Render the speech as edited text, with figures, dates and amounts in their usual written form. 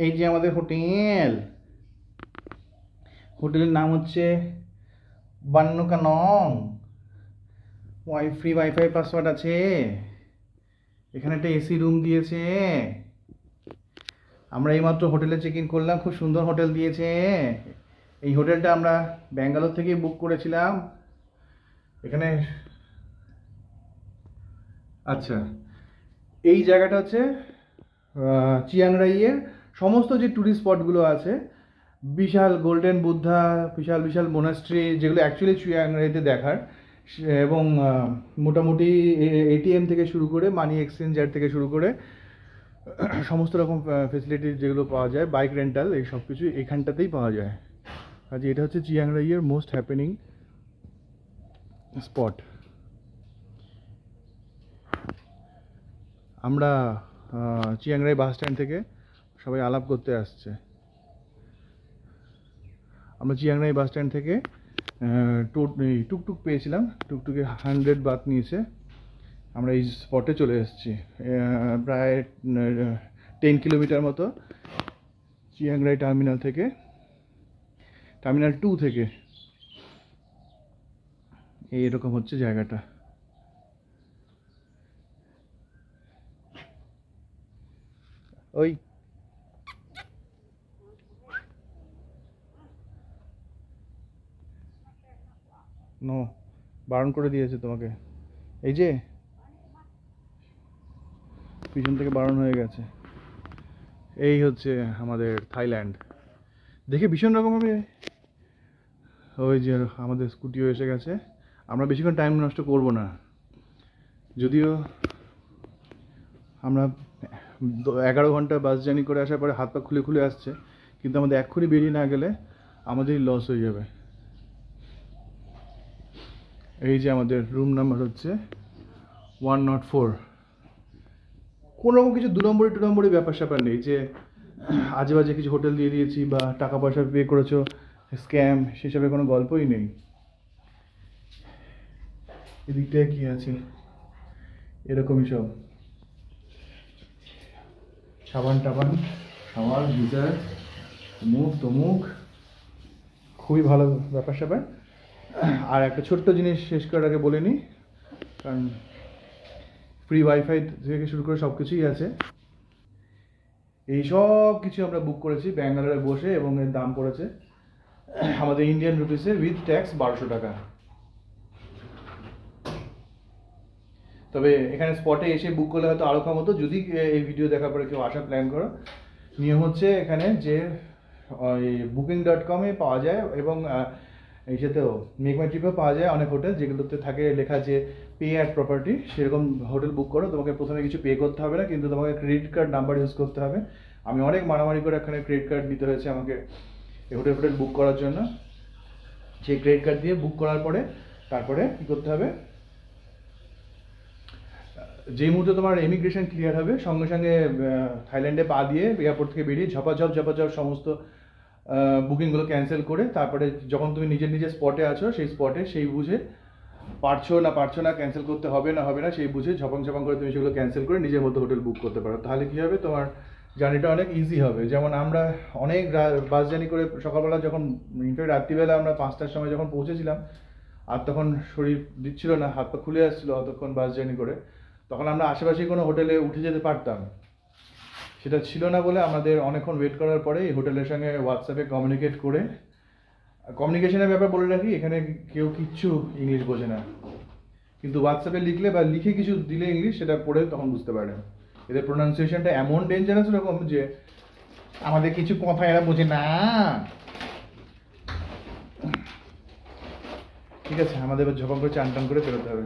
এই যে আমাদের হোটেল, হোটেলের নাম হচ্ছে বান্নকানং। ফ্রি ওয়াইফাই পাসওয়ার্ড আছে। এখানে একটা এসি রুম দিয়েছে। আমরা এইমাত্র হোটেলে চেক ইন করলাম, খুব সুন্দর হোটেল দিয়েছে। এই হোটেলটা আমরা ব্যাঙ্গালোর থেকে বুক করেছিলাম। এখানে আচ্ছা, এই জায়গাটা হচ্ছে চিয়াংরাইয়ের সমস্ত যে ট্যুরিস্ট স্পটগুলো আছে, বিশাল গোল্ডেন বুদ্ধা, বিশাল বিশাল মোনাস্ট্রি, যেগুলো অ্যাকচুয়ালি চিয়াংরাইতে দেখার, এবং মোটামুটি এটিএম থেকে শুরু করে মানি এক্সচেঞ্জার থেকে শুরু করে সমস্ত রকম ফেসিলিটি যেগুলো পাওয়া যায়, বাইক রেন্টাল, এই সব কিছু এখানটাতেই পাওয়া যায়। আজ এটা হচ্ছে চিয়াংরাইয়ের মোস্ট হ্যাপেনিং স্পট। আমরা চিয়াংরাই বাস স্ট্যান্ড থেকে সবাই আলাপ করতে আসছে। আমরা চিয়াংরাই বাস স্ট্যান্ড থেকে টুকটুক পেয়েছিলাম, টুকটুকে 100 বাত নিয়েছে। আমরা এই স্পটে চলে এসেছি, প্রায় 10 কিলোমিটার মতো চিয়াংরাই টার্মিনাল থেকে, টার্মিনাল 2 থেকে। এইরকম হচ্ছে জায়গাটা। ওই নো, বারণ করে দিয়েছে তোমাকে, এই যে পিছন থেকে বারণ হয়ে গেছে। এই হচ্ছে আমাদের থাইল্যান্ড। দেখে ভীষণ রকমভাবে, ওই যে আমাদের স্কুটিও এসে গেছে। আমরা বেশিক্ষণ টাইম নষ্ট করব না, যদিও আমরা 11 ঘন্টা বাস জার্নি করে আসার পরে হাত পা খুলে খুলে আসছে, কিন্তু আমাদের এক্ষুনি বেরিয়ে না গেলে আমাদেরই লস হয়ে যাবে। এই যে আমাদের রুম নাম্বার হচ্ছে 104। কোনো রকম কিছু 2 নম্বরই ব্যাপার স্যাপার নেই যে আজে বাজে কিছু হোটেল দিয়ে দিয়েছি বা টাকা পয়সা পে করেছো স্ক্যাম, সেসবের কোনো গল্পই নেই। এদিকটায় কি আছে, এরকমই সব সাবান টাবান, শাওয়ার, গিজার, মুখ তমুক, খুবই ভালো ব্যাপার স্যাপার। আর একটা ছোট্ট জিনিস শেষ করার আগে বলে নিই, কারণ ফ্রি ওয়াইফাই থেকে শুরু করে সব কিছুই আছে। এই সব কিছু আমরা বুক করেছি ব্যাঙ্গালোরে বসে, এবং এর দাম পড়েছে আমাদের ইন্ডিয়ান রুপিসে উইথ ট্যাক্স 1200 টাকা। তবে এখানে স্পটে এসে বুক করলে হয়তো আরও কম হতো, যদি এই ভিডিও দেখার পরে কেউ আসার প্ল্যান করো। নিয়ম হচ্ছে এখানে যে booking.com-এ পাওয়া যায়, এবং এই সাথেও মেক মাই ট্রিপেও পাওয়া যায় অনেক হোটেল, যেগুলোতে থাকে লেখা যে পে অ্যাট প্রপার্টি। সেরকম হোটেল বুক করো, তোমাকে প্রথমে কিছু পে করতে হবে না, কিন্তু তোমাকে ক্রেডিট কার্ড নাম্বার ইউজ করতে হবে। আমি অনেক মারামারি করে এখানে ক্রেডিট কার্ড নিতে হয়েছে আমাকে এই হোটেল বুক করার জন্য। সেই ক্রেডিট কার্ড দিয়ে বুক করার পরে তারপরে কী করতে হবে, যেই মুহূর্তে তোমার ইমিগ্রেশন ক্লিয়ার হবে, সঙ্গে সঙ্গে থাইল্যান্ডে পা দিয়ে এয়ারপোর্ট থেকে বেরিয়ে ঝপাঝপ সমস্ত বুকিংগুলো ক্যান্সেল করে, তারপরে যখন তুমি নিজের স্পটে আছো, সেই স্পটে সেই বুঝে পারছো না ক্যান্সেল করতে হবে না সেই বুঝে ঝপাং করে তুমি সেগুলো ক্যান্সেল করে নিজের মতো হোটেল বুক করতে পারো। তাহলে কী হবে, তোমার জার্নিটা অনেক ইজি হবে। যেমন আমরা অনেক বাস জার্নি করে সকালবেলা, যখন ইনফ্যাক্ট রাত্রিবেলা আমরা 5টার সময় যখন পৌঁছেছিলাম, আর তখন শরীর দিচ্ছিল না, হাত পা খুলে আসছিলো অতক্ষণ বাস জার্নি করে, তখন আমরা আশেপাশে কোনো হোটেলে উঠে যেতে পারতাম। সেটা ছিল না বলে আমাদের অনেকক্ষণ ওয়েট করার পরে এই হোটেলের সঙ্গে হোয়াটসঅ্যাপে কমিউনিকেট করে, কমিউনিকেশনের ব্যাপার বলে রাখি, এখানে কেউ কিচ্ছু ইংলিশ বোঝে না, কিন্তু হোয়াটসঅ্যাপে লিখলে বা লিখে কিছু দিলে ইংলিশ, সেটা পড়ে তখন বুঝতে পারেন। এদের প্রোনাউন্সিয়েশনটা এমন ডেঞ্জারাস রকম যে আমাদের কিছু কথা এরা বোঝে না। ঠিক আছে, আমাদের এবার ঝপাং করে চান টান করে বেরোতে হবে।